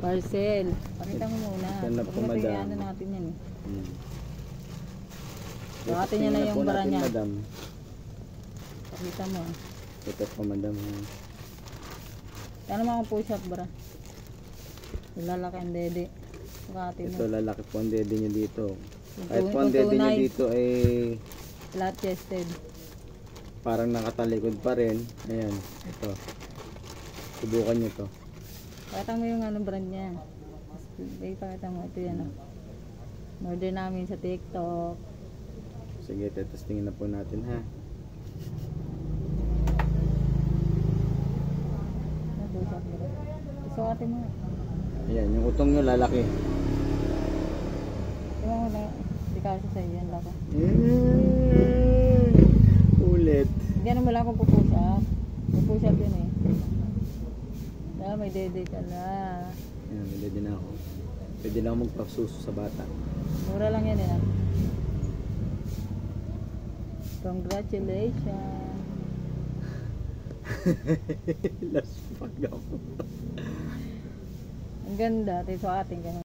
parcel. Pakita mo muna. Ito na po, madam. Ano natin yan eh. Ito niya na yung bara niya. Madam. Pakita mo. Ito po, madam. Ano mga push up bara? Lalaki ang dede. Pakati mo. Ito lalaki po ang dede nyo dito. Kahit po ang dede nyo dito ay flat chested. parang nakatalikod pa rin. Ayan, ito. Subukan nyo to. Pakita mo yung anong brand niya. Pakita mo. Ito yan. Order namin sa TikTok. Sige, testingin na po natin ha. Isuotin mo. Ayan, yung utong nyo lalaki. Tingnan mo na. Di kasi sa iyo yan lako. Ulit. Ganun mo lang kung pupush up. Pupush up yun eh. May dede ka na. Ayan, may dede na ako. Pwede lang magpasuso sa bata. Mura lang yan eh. Congratulations. Last pag ako. Ang ganda. Ito sa ating ganun.